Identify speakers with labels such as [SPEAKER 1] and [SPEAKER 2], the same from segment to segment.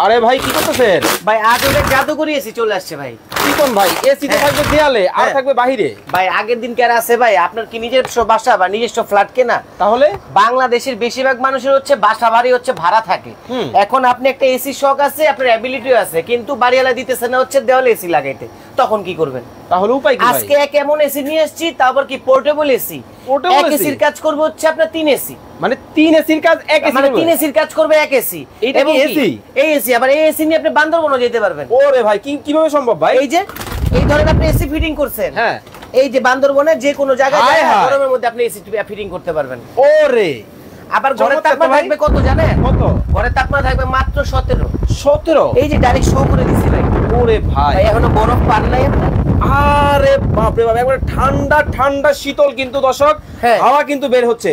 [SPEAKER 1] আরে ভাই কি করতেছেন?
[SPEAKER 2] ভাই আজ ওটা জাদুকরি এসি চলে আসছে ভাই।
[SPEAKER 1] কি কোন ভাই? এসি তো থাকবে দেয়ালে আর থাকবে বাহিরে।
[SPEAKER 2] ভাই আগের দিন কেন আছে ভাই? আপনার কি নিজস্ব বাসা বা নিজস্ব ফ্ল্যাট কেনা?
[SPEAKER 1] তাহলে
[SPEAKER 2] বাংলাদেশের বেশিরভাগ মানুষের হচ্ছে বাসা বাড়ি হচ্ছে ভাড়া থাকে। এখন আপনি একটা এসি শখ আছে, আপনার অ্যাবিলিটিও আছে, কিন্তু বাড়িওয়ালা দিতেছে না হচ্ছে দেওয়ালে এসি লাগাইতে, তখন কি করবেন?
[SPEAKER 1] তাহলে উপায় কি ভাই?
[SPEAKER 2] আজকে এক এমন এসি নিয়ে এসেছি, তারপর কি পোর্টেবল এসি। এক এসির কাজ করবে হচ্ছে আপনার 3 এসি,
[SPEAKER 1] মানে 3 এসির কাজ এক এসি,
[SPEAKER 2] মানে 3 এসির কাজ করবে এক এসি।
[SPEAKER 1] এটা কি এসি?
[SPEAKER 2] এই এসি আবার এই এসি নিয়ে আপনি বান্দরবনও যেতে পারবেন।
[SPEAKER 1] ওরে ভাই কিভাবে সম্ভব ভাই?
[SPEAKER 2] এই যে এই ধরনের আপনি এসি ফিটিং করছেন,
[SPEAKER 1] হ্যাঁ,
[SPEAKER 2] এই যে বান্দরবনে যে কোনো জায়গায় গরমের মধ্যে আপনি এসি ফিটিং করতে পারবেন।
[SPEAKER 1] ওরে
[SPEAKER 2] আবার ঘরের তাপমাত্রা থাকবে কত জানেন?
[SPEAKER 1] কত?
[SPEAKER 2] ঘরের তাপমাত্রা থাকবে মাত্র 17।
[SPEAKER 1] এই
[SPEAKER 2] যে ডাইরেক্ট শো করে দিছি ভাই।
[SPEAKER 1] ওরে ভাই
[SPEAKER 2] এখনো বরফ পান নাই আপনার?
[SPEAKER 1] আরে বাপ রে বাপ, একবারে ঠান্ডা ঠান্ডা শীতল কিন্তু দর্শক, হাওয়া কিন্তু বের হচ্ছে।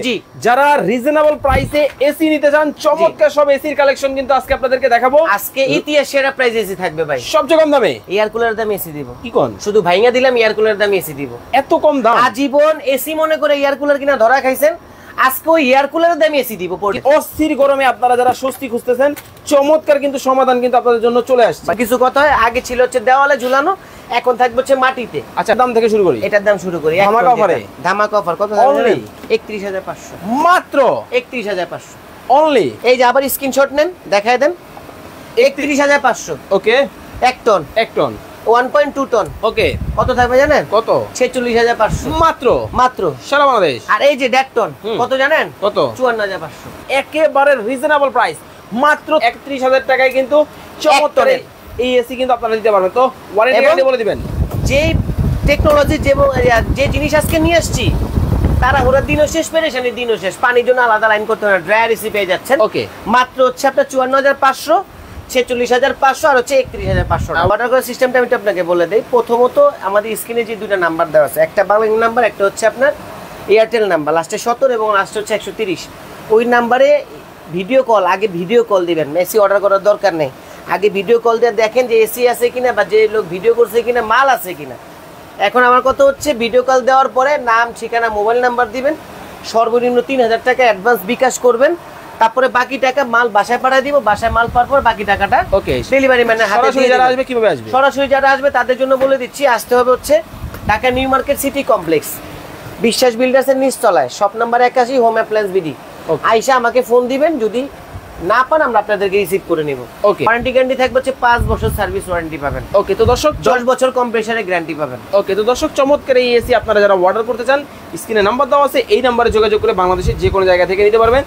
[SPEAKER 1] যারা রিজনেবল প্রাইসে এসি নিতে চান, চমৎকার সব এসির কালেকশন কিন্তু আজকে আপনাদেরকে দেখাবো।
[SPEAKER 2] আজকে ইতিহাস সেরা প্রাইস এসি থাকবে ভাই,
[SPEAKER 1] সবচেয়ে কম দামে।
[SPEAKER 2] এয়ার কুলার দামে এসি দিব।
[SPEAKER 1] কি কোন?
[SPEAKER 2] শুধু ভাইঙ্গা দিলাম, এয়ার কুলার দামে এসি দিব।
[SPEAKER 1] এত কম দাম?
[SPEAKER 2] আজীবন এসি মনে করে এয়ার কুলার কিনা ধরা খাইছেন, আজকে ওই এয়ার কুলারের দামে এসি দিব।
[SPEAKER 1] অস্থির গরমে আপনারা যারা স্বস্তি খুঁজতেছেন, চমৎকার কিন্তু সমাধান কিন্তু আপনাদের জন্য চলে আসছে।
[SPEAKER 2] কিছু কথা হয়, আগে ছিল হচ্ছে দেওয়ালে ঝুলানো, এখন থাকবে হচ্ছে মাটিতে।
[SPEAKER 1] আচ্ছা, দাম থেকে শুরু করি।
[SPEAKER 2] এটার দাম শুরু করি
[SPEAKER 1] ধামাকা অফারে।
[SPEAKER 2] ধামাকা অফার কত?
[SPEAKER 1] অনলি
[SPEAKER 2] 31500,
[SPEAKER 1] মাত্র
[SPEAKER 2] 31500
[SPEAKER 1] অনলি।
[SPEAKER 2] এই যে আবার স্ক্রিনশট নেন, দেখায় দেন। 31500।
[SPEAKER 1] ওকে,
[SPEAKER 2] 1 টন 1.2 টন।
[SPEAKER 1] ওকে,
[SPEAKER 2] কত থাকবে জানেন?
[SPEAKER 1] কত?
[SPEAKER 2] 46500
[SPEAKER 1] মাত্র সারা বাংলাদেশ।
[SPEAKER 2] আর এই যে 1.5 টন কত জানেন?
[SPEAKER 1] কত?
[SPEAKER 2] 54500।
[SPEAKER 1] একেবারে রিজনেবল প্রাইস, মাত্র 31000 টাকায় কিন্তু চমৎকার এই এসি কিন্তু আপনারা দিতে পারবেন। তো ওয়ারেন্টি গ্যারান্টি বলে দিবেন।
[SPEAKER 2] যে টেকনোলজি যে জিনিস আজকে নিয়ে আসছি, তারা ওরা দিনও শেষ, পেরেশানির দিনও শেষ। পানির জন্য আলাদা লাইন করতে হবে, ড্রায়ার এসি পেয়ে যাচ্ছেন।
[SPEAKER 1] ওকে,
[SPEAKER 2] মাত্র হচ্ছে আপনার 54500, 46500 আর হচ্ছে 31500। অর্ডার করার সিস্টেমটা আমি আপনাকে বলে দেই। প্রথমত আমাদের স্ক্রিনে যে দুইটা নাম্বার দেওয়া আছে, একটা বাংলা নাম্বার, একটা হচ্ছে আপনার এয়ারটেল নাম্বার, লাস্টে 17 এবং লাস্টে হচ্ছে 130। ওই নাম্বারে ভিডিও কল, আগে ভিডিও কল দিবেন, এসি অর্ডার করার দরকার নেই। আগে ভিডিও কল দিয়ে দেখেন যে এসি আছে কিনা, বা যে লোক ভিডিও করছে কিনা, মাল আছে কিনা। এখন আমার কথা হচ্ছে, ভিডিও কল দেওয়ার পরে নাম, ঠিকানা, মোবাইল নাম্বার দিবেন, সর্বনিম্ন 3000 টাকা অ্যাডভান্স বিকাশ করবেন, তারপরে বাকি টাকা মাল বাসায় পাঠিয়ে দিব। বাসায় মাল পাওয়ার পর বাকি টাকাটা
[SPEAKER 1] ওকে
[SPEAKER 2] ডেলিভারি ম্যানের হাতে দিয়ে
[SPEAKER 1] যারা আসবে। কিভাবে আসবে?
[SPEAKER 2] সরাসরি যারা আসবে তাদের জন্য বলে দিচ্ছি, আসতে হবে হচ্ছে Dhaka new market city complex, বিশ্বাস বিল্ডার্সের নিচতলায়, shop number 81, home appliance BD. আইসা আমাকে ফোন দিবেন, যদি না পান আমরা আপনাদেরকে রিসিভ করে নিব।
[SPEAKER 1] ওকে,
[SPEAKER 2] ওয়ারেন্টি গ্যারান্টি থাকবে হচ্ছে 5 বছর সার্ভিস ওয়ারেন্টি পাবেন।
[SPEAKER 1] ওকে, তো দর্শক
[SPEAKER 2] 10 বছর কম্প্রেসারের গ্যারান্টি পাবেন।
[SPEAKER 1] ওকে, তো দর্শক চমৎকার এই এসি আপনারা যারা অর্ডার করতে চান, স্ক্রিনে নাম্বার দেওয়া আছে, এই নাম্বারে যোগাযোগ করে বাংলাদেশের যে কোনো জায়গা থেকে নিতে পারবেন।